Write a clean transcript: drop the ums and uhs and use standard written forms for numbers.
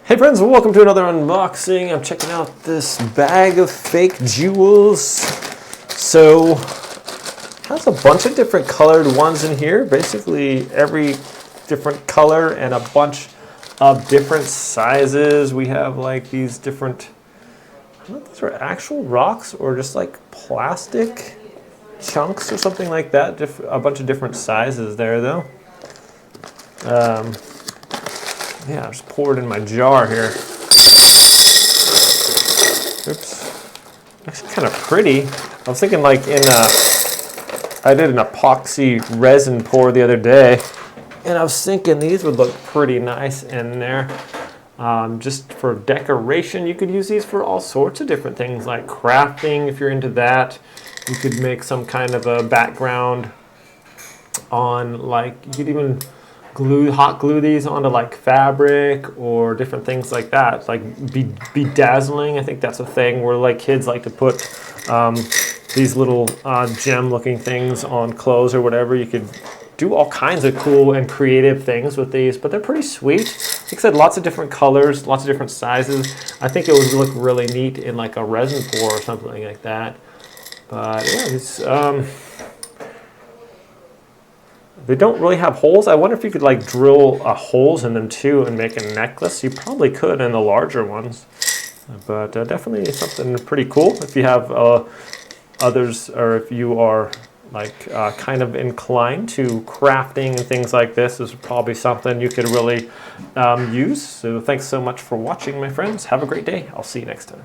Hey friends, welcome to another unboxing. I'm checking out this bag of fake jewels. So, has a bunch of different colored ones in here. Basically every different color and a bunch of different sizes. We have like these different, I don't know if these are actual rocks or just like plastic chunks or something like that. A bunch of different sizes there though. Yeah, I'll just pour it in my jar here. Oops. Actually kind of pretty. I was thinking like I did an epoxy resin pour the other day, and I was thinking these would look pretty nice in there. Just for decoration, you could use these for all sorts of different things like crafting if you're into that. You could make some kind of a background on, like, you could even hot glue these onto like fabric or different things like that, like bedazzling. I think that's a thing where like kids like to put these little gem looking things on clothes or whatever. You could do all kinds of cool and creative things with these, but they're pretty sweet. Like I said, lots of different colors, lots of different sizes. I think it would look really neat in like a resin pour or something like that. But yeah, it's they don't really have holes. I wonder if you could like drill holes in them too and make a necklace. You probably could in the larger ones, but definitely something pretty cool. If you have others, or if you are like kind of inclined to crafting and things like this is probably something you could really use. So thanks so much for watching, my friends. Have a great day. I'll see you next time.